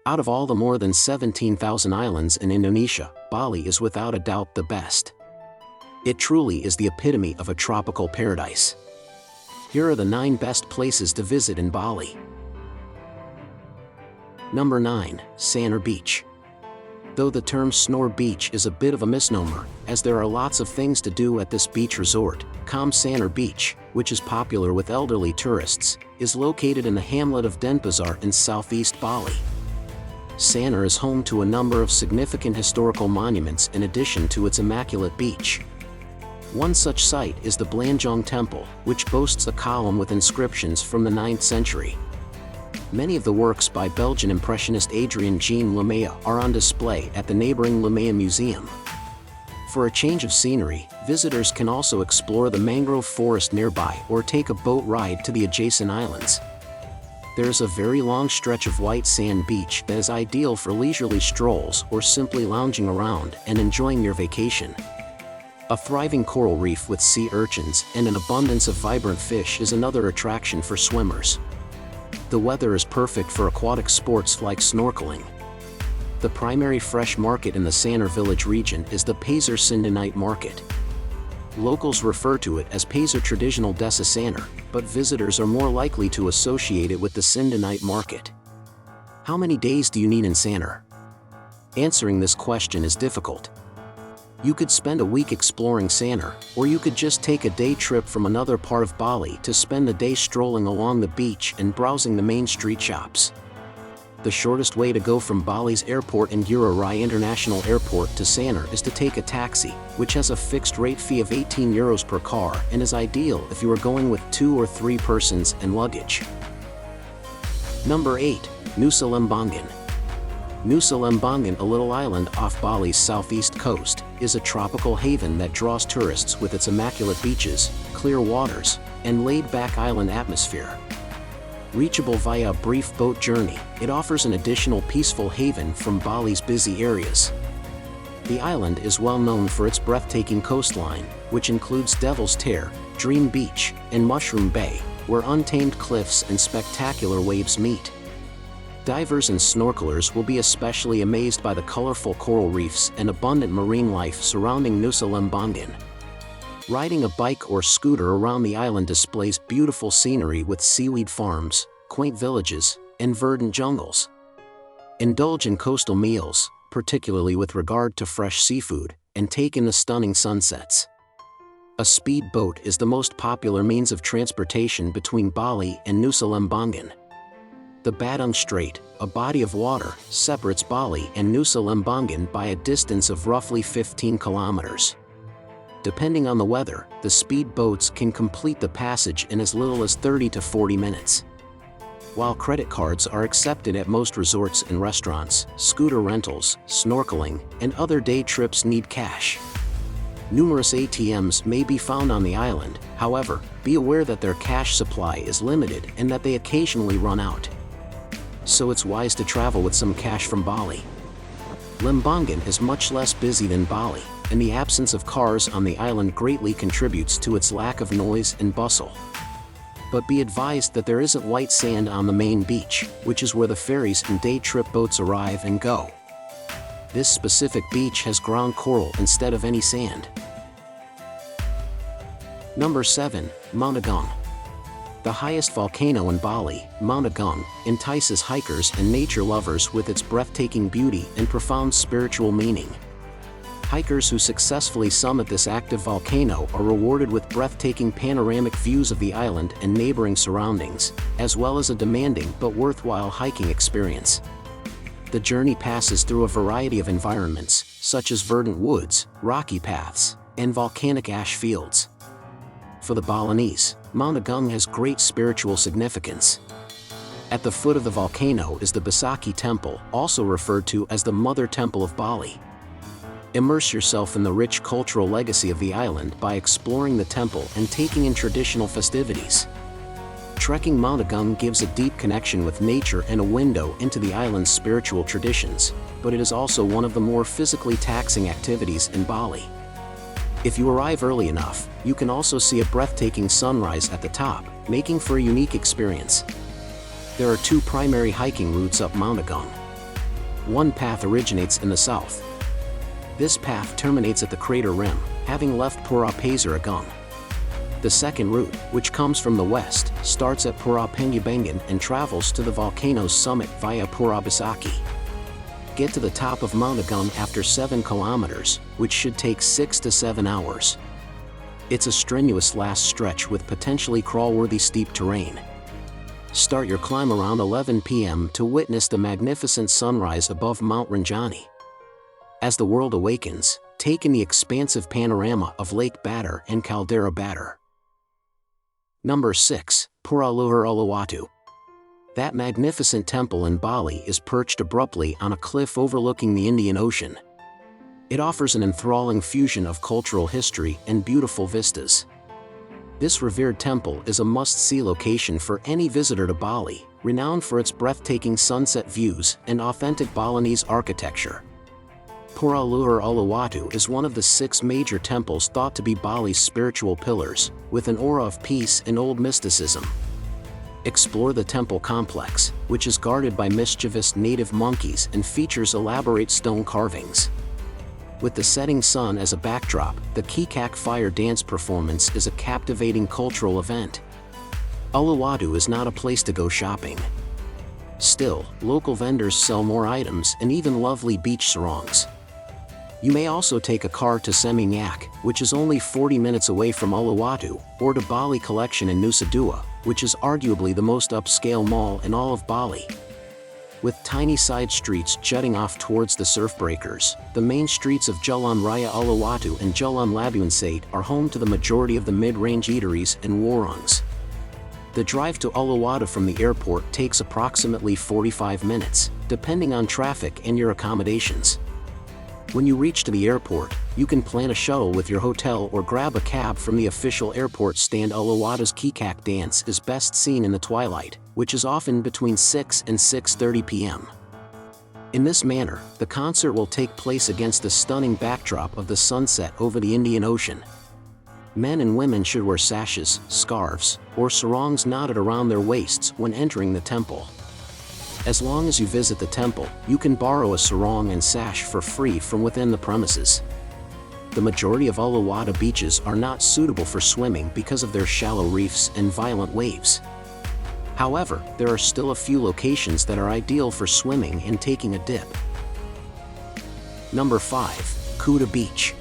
Out of all the more than 17,000 islands in Indonesia, Bali is without a doubt the best. It truly is the epitome of a tropical paradise. Here are the 9 best places to visit in Bali. Number 9. Sanur Beach. Though the term Sanur Beach is a bit of a misnomer, as there are lots of things to do at this beach resort, Sanur Beach, which is popular with elderly tourists, is located in the hamlet of Denpasar in southeast Bali. Sanur is home to a number of significant historical monuments in addition to its immaculate beach. One such site is the Blanjong Temple, which boasts a column with inscriptions from the 9th century. Many of the works by Belgian Impressionist Adrien Jean Lemaitre are on display at the neighboring Lemaitre Museum. For a change of scenery, visitors can also explore the mangrove forest nearby or take a boat ride to the adjacent islands. There is a very long stretch of white sand beach that is ideal for leisurely strolls or simply lounging around and enjoying your vacation. A thriving coral reef with sea urchins and an abundance of vibrant fish is another attraction for swimmers. The weather is perfect for aquatic sports like snorkeling. The primary fresh market in the Sanur village region is the Pasar Sindang market. Locals refer to it as Pasar Traditional Desa Sanur, but visitors are more likely to associate it with the Sindang market. How many days do you need in Sanur? Answering this question is difficult. You could spend a week exploring Sanur, or you could just take a day trip from another part of Bali to spend the day strolling along the beach and browsing the main street shops. The shortest way to go from Bali's airport and Ngurah Rai International Airport to Sanur is to take a taxi, which has a fixed rate fee of €18 per car and is ideal if you are going with 2 or 3 persons and luggage. Number 8. Nusa Lembongan. Nusa Lembongan, a little island off Bali's southeast coast, is a tropical haven that draws tourists with its immaculate beaches, clear waters, and laid-back island atmosphere. Reachable via a brief boat journey, it offers an additional peaceful haven from Bali's busy areas. The island is well known for its breathtaking coastline, which includes Devil's Tear, Dream Beach, and Mushroom Bay, where untamed cliffs and spectacular waves meet. Divers and snorkelers will be especially amazed by the colorful coral reefs and abundant marine life surrounding Nusa Lembongan. Riding a bike or scooter around the island displays beautiful scenery with seaweed farms, quaint villages, and verdant jungles. Indulge in coastal meals, particularly with regard to fresh seafood, and take in the stunning sunsets. A speedboat is the most popular means of transportation between Bali and Nusa Lembongan. The Badung Strait, a body of water, separates Bali and Nusa Lembongan by a distance of roughly 15 kilometers. Depending on the weather, the speedboats can complete the passage in as little as 30 to 40 minutes. While credit cards are accepted at most resorts and restaurants, scooter rentals, snorkeling, and other day trips need cash. Numerous ATMs may be found on the island, however, be aware that their cash supply is limited and that they occasionally run out. So it's wise to travel with some cash from Bali. Lembongan is much less busy than Bali, and the absence of cars on the island greatly contributes to its lack of noise and bustle. But be advised that there isn't white sand on the main beach, which is where the ferries and day trip boats arrive and go. This specific beach has ground coral instead of any sand. Number 7. Mount Agung. The highest volcano in Bali, Mount Agung, entices hikers and nature lovers with its breathtaking beauty and profound spiritual meaning. Hikers who successfully summit this active volcano are rewarded with breathtaking panoramic views of the island and neighboring surroundings, as well as a demanding but worthwhile hiking experience. The journey passes through a variety of environments, such as verdant woods, rocky paths, and volcanic ash fields. For the Balinese, Mount Agung has great spiritual significance. At the foot of the volcano is the Besaki Temple, also referred to as the Mother Temple of Bali. Immerse yourself in the rich cultural legacy of the island by exploring the temple and taking in traditional festivities. Trekking Mount Agung gives a deep connection with nature and a window into the island's spiritual traditions, but it is also one of the more physically taxing activities in Bali. If you arrive early enough, you can also see a breathtaking sunrise at the top, making for a unique experience. There are 2 primary hiking routes up Mount Agung. One path originates in the south. This path terminates at the crater rim, having left Pura Pasir Agung. The second route, which comes from the west, starts at Pura Pengubengan and travels to the volcano's summit via Pura Besaki. Get to the top of Mount Agung after 7 kilometers, which should take 6 to 7 hours. It's a strenuous last stretch with potentially crawl-worthy steep terrain. Start your climb around 11 p.m. to witness the magnificent sunrise above Mount Rinjani. As the world awakens, take in the expansive panorama of Lake Batur and Caldera Batur. Number 6. Pura Luhur Uluwatu. That magnificent temple in Bali is perched abruptly on a cliff overlooking the Indian Ocean. It offers an enthralling fusion of cultural history and beautiful vistas. This revered temple is a must-see location for any visitor to Bali, renowned for its breathtaking sunset views and authentic Balinese architecture. Pura Luhur Uluwatu is one of the 6 major temples thought to be Bali's spiritual pillars, with an aura of peace and old mysticism. Explore the temple complex, which is guarded by mischievous native monkeys and features elaborate stone carvings. With the setting sun as a backdrop, the Kikak Fire Dance performance is a captivating cultural event. Uluwatu is not a place to go shopping. Still, local vendors sell more items and even lovely beach sarongs. You may also take a car to Seminyak, which is only 40 minutes away from Uluwatu, or to Bali Collection in Nusa Dua, which is arguably the most upscale mall in all of Bali. With tiny side streets jutting off towards the surf breakers, the main streets of Jalan Raya Uluwatu and Jalan Labuan Sate are home to the majority of the mid-range eateries and warungs. The drive to Uluwatu from the airport takes approximately 45 minutes, depending on traffic and your accommodations. When you reach to the airport, you can plan a shuttle with your hotel or grab a cab from the official airport stand. Uluwatu's Kikak dance is best seen in the twilight, which is often between 6 and 6:30 p.m. In this manner, the concert will take place against the stunning backdrop of the sunset over the Indian Ocean. Men and women should wear sashes, scarves, or sarongs knotted around their waists when entering the temple. As long as you visit the temple, you can borrow a sarong and sash for free from within the premises. The majority of Uluwatu beaches are not suitable for swimming because of their shallow reefs and violent waves. However, there are still a few locations that are ideal for swimming and taking a dip. Number 5. Kuta Beach.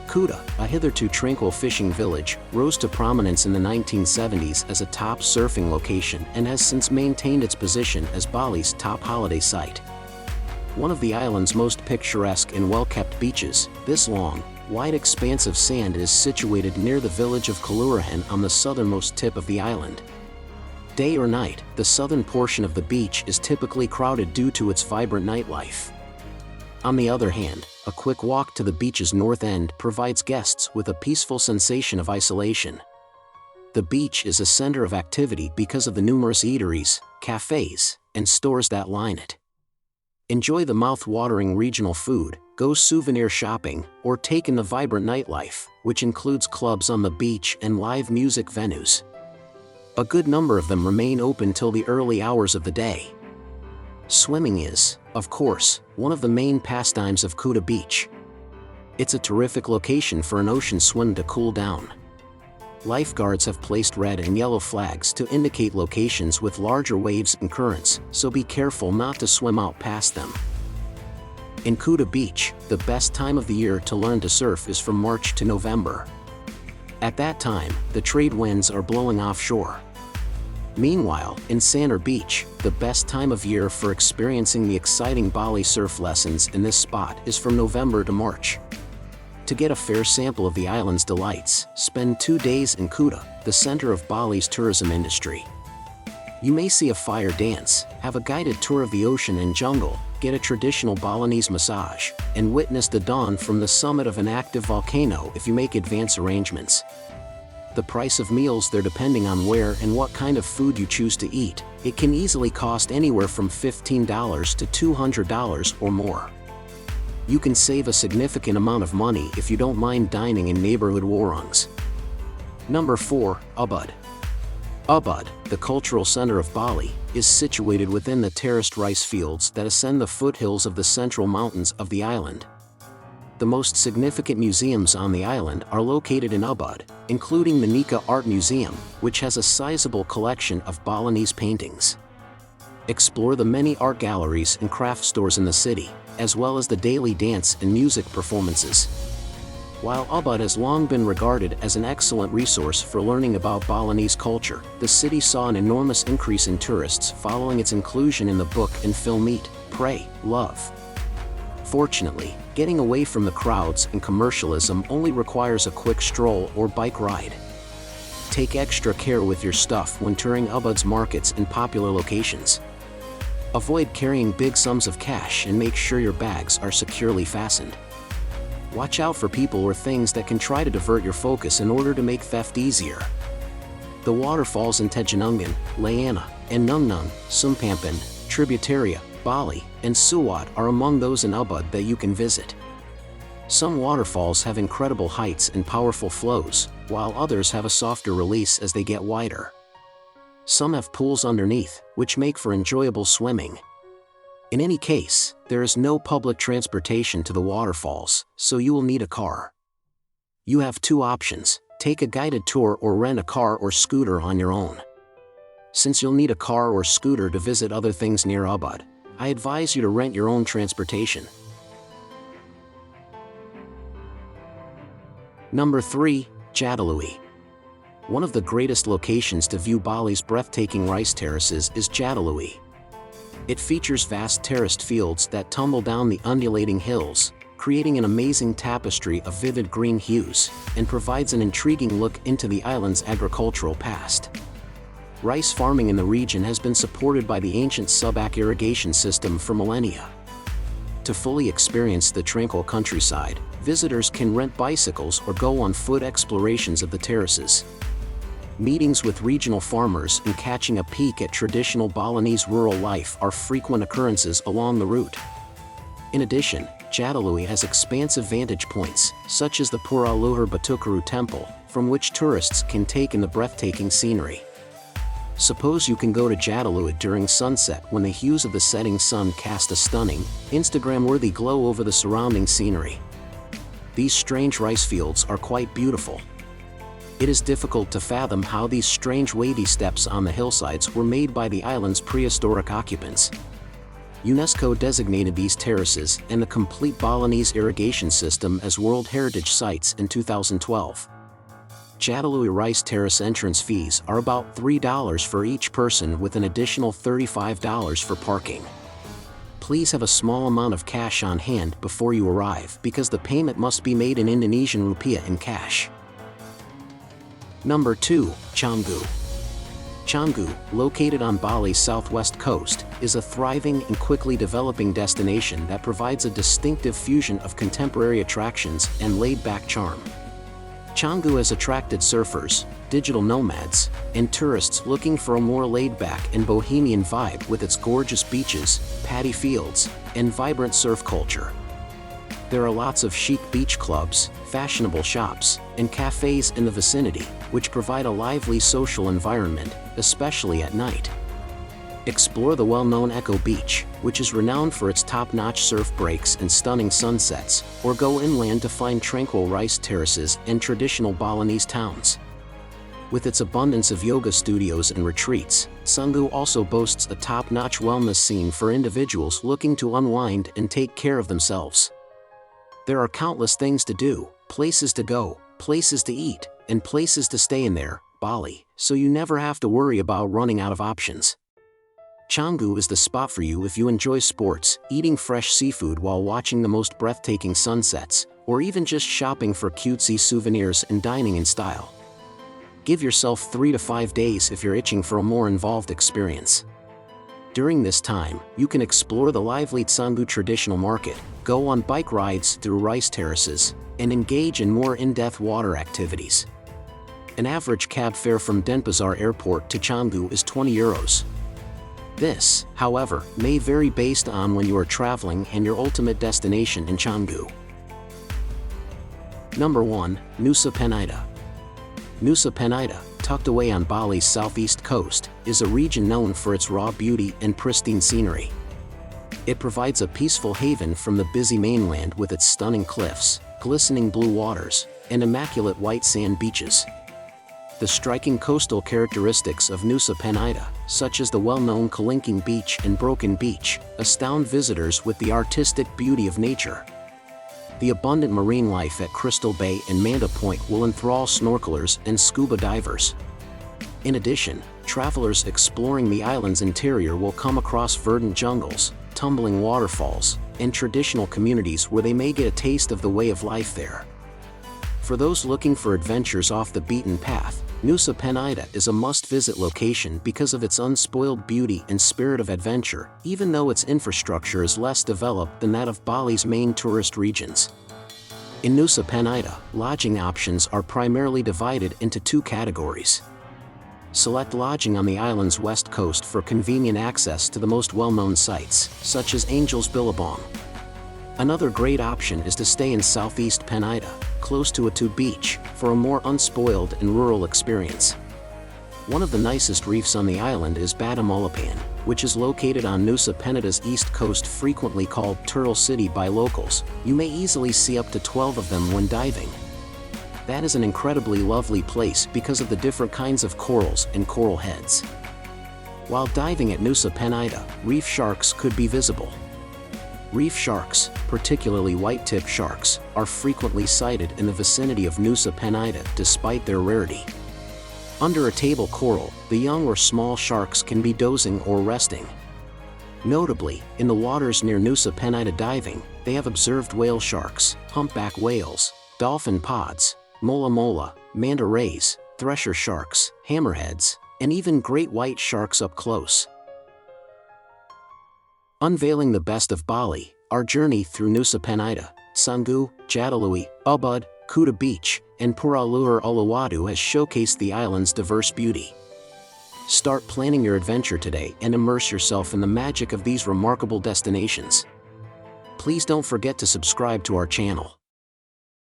Kuta, a hitherto tranquil fishing village, rose to prominence in the 1970s as a top surfing location and has since maintained its position as Bali's top holiday site. One of the island's most picturesque and well-kept beaches, this long, wide expanse of sand is situated near the village of Kelurahan on the southernmost tip of the island. Day or night, the southern portion of the beach is typically crowded due to its vibrant nightlife. On the other hand, a quick walk to the beach's north end provides guests with a peaceful sensation of isolation. The beach is a center of activity because of the numerous eateries, cafes, and stores that line it. Enjoy the mouth-watering regional food, go souvenir shopping, or take in the vibrant nightlife, which includes clubs on the beach and live music venues. A good number of them remain open till the early hours of the day. Swimming is, of course, one of the main pastimes of Kuta Beach. It's a terrific location for an ocean swim to cool down. Lifeguards have placed red and yellow flags to indicate locations with larger waves and currents, so be careful not to swim out past them. In Kuta Beach, the best time of the year to learn to surf is from March to November. At that time, the trade winds are blowing offshore. Meanwhile, in Sanur Beach, the best time of year for experiencing the exciting Bali surf lessons in this spot is from November to March. To get a fair sample of the island's delights, spend 2 days in Kuta, the center of Bali's tourism industry. You may see a fire dance, have a guided tour of the ocean and jungle, get a traditional Balinese massage, and witness the dawn from the summit of an active volcano if you make advance arrangements. The price of meals there depending on where and what kind of food you choose to eat, it can easily cost anywhere from $15 to $200 or more. You can save a significant amount of money if you don't mind dining in neighborhood warungs. Number 4. Ubud. Ubud, the cultural center of Bali, is situated within the terraced rice fields that ascend the foothills of the central mountains of the island. The most significant museums on the island are located in Ubud, including the Nika Art Museum, which has a sizable collection of Balinese paintings. Explore the many art galleries and craft stores in the city, as well as the daily dance and music performances. While Ubud has long been regarded as an excellent resource for learning about Balinese culture, the city saw an enormous increase in tourists following its inclusion in the book and film Eat, Pray, Love. Fortunately, getting away from the crowds and commercialism only requires a quick stroll or bike ride. Take extra care with your stuff when touring Ubud's markets and popular locations. Avoid carrying big sums of cash and make sure your bags are securely fastened. Watch out for people or things that can try to divert your focus in order to make theft easier. The waterfalls in Tejanungan, Layana, and Nungnung, Sumpampan, Tributaria, Bali, and Suwat are among those in Ubud that you can visit. Some waterfalls have incredible heights and powerful flows, while others have a softer release as they get wider. Some have pools underneath, which make for enjoyable swimming. In any case, there is no public transportation to the waterfalls, so you will need a car. You have two options: take a guided tour or rent a car or scooter on your own. Since you'll need a car or scooter to visit other things near Ubud, I advise you to rent your own transportation. Number 3. Jatiluwi. One of the greatest locations to view Bali's breathtaking rice terraces is Jatiluwi. It features vast terraced fields that tumble down the undulating hills, creating an amazing tapestry of vivid green hues, and provides an intriguing look into the island's agricultural past. Rice farming in the region has been supported by the ancient Subak irrigation system for millennia. To fully experience the tranquil countryside, visitors can rent bicycles or go on foot explorations of the terraces. Meetings with regional farmers and catching a peek at traditional Balinese rural life are frequent occurrences along the route. In addition, Jatiluwi has expansive vantage points, such as the Pura Luhur Batukaru Temple, from which tourists can take in the breathtaking scenery. Suppose you can go to Jatiluwi during sunset when the hues of the setting sun cast a stunning, Instagram-worthy glow over the surrounding scenery. These strange rice fields are quite beautiful. It is difficult to fathom how these strange wavy steps on the hillsides were made by the island's prehistoric occupants. UNESCO designated these terraces and the complete Balinese irrigation system as World Heritage Sites in 2012. Jatiluwi Rice Terrace entrance fees are about $3 for each person, with an additional $35 for parking. Please have a small amount of cash on hand before you arrive, because the payment must be made in Indonesian rupiah in cash. Number 2. Canggu. Canggu, located on Bali's southwest coast, is a thriving and quickly developing destination that provides a distinctive fusion of contemporary attractions and laid-back charm. Canggu has attracted surfers, digital nomads, and tourists looking for a more laid-back and bohemian vibe with its gorgeous beaches, paddy fields, and vibrant surf culture. There are lots of chic beach clubs, fashionable shops, and cafes in the vicinity, which provide a lively social environment, especially at night. Explore the well-known Echo Beach, which is renowned for its top-notch surf breaks and stunning sunsets, or go inland to find tranquil rice terraces and traditional Balinese towns. With its abundance of yoga studios and retreats, Canggu also boasts a top-notch wellness scene for individuals looking to unwind and take care of themselves. There are countless things to do, places to go, places to eat, and places to stay in Bali, so you never have to worry about running out of options. Canggu is the spot for you if you enjoy sports, eating fresh seafood while watching the most breathtaking sunsets, or even just shopping for cutesy souvenirs and dining in style. Give yourself 3 to 5 days if you're itching for a more involved experience. During this time, you can explore the lively Canggu traditional market, go on bike rides through rice terraces, and engage in more in-depth water activities. An average cab fare from Denpasar Airport to Canggu is €20. This, however, may vary based on when you are traveling and your ultimate destination in Canggu. Number 1. Nusa Penida. Nusa Penida, tucked away on Bali's southeast coast, is a region known for its raw beauty and pristine scenery. It provides a peaceful haven from the busy mainland with its stunning cliffs, glistening blue waters, and immaculate white sand beaches. The striking coastal characteristics of Nusa Penida, such as the well-known Kelingking Beach and Broken Beach, astound visitors with the artistic beauty of nature. The abundant marine life at Crystal Bay and Manda Point will enthrall snorkelers and scuba divers. In addition, travelers exploring the island's interior will come across verdant jungles, tumbling waterfalls, and traditional communities where they may get a taste of the way of life there. For those looking for adventures off the beaten path, Nusa Penida is a must-visit location because of its unspoiled beauty and spirit of adventure, even though its infrastructure is less developed than that of Bali's main tourist regions. In Nusa Penida, lodging options are primarily divided into two categories. Select lodging on the island's west coast for convenient access to the most well-known sites, such as Angel's Billabong. Another great option is to stay in southeast Penida, close to Atu Beach, for a more unspoiled and rural experience. One of the nicest reefs on the island is Batamolapan, which is located on Nusa Penida's east coast, frequently called Turtle City by locals. You may easily see up to 12 of them when diving. That is an incredibly lovely place because of the different kinds of corals and coral heads. While diving at Nusa Penida, reef sharks could be visible. Reef sharks, particularly white-tip sharks, are frequently sighted in the vicinity of Nusa Penida despite their rarity. Under a table coral, the young or small sharks can be dozing or resting. Notably, in the waters near Nusa Penida diving, they have observed whale sharks, humpback whales, dolphin pods, mola mola, manta rays, thresher sharks, hammerheads, and even great white sharks up close. Unveiling the best of Bali, our journey through Nusa Penida, Canggu, Jatiluwih, Ubud, Kuta Beach, and Pulau Uluwatu has showcased the island's diverse beauty. Start planning your adventure today and immerse yourself in the magic of these remarkable destinations. Please don't forget to subscribe to our channel.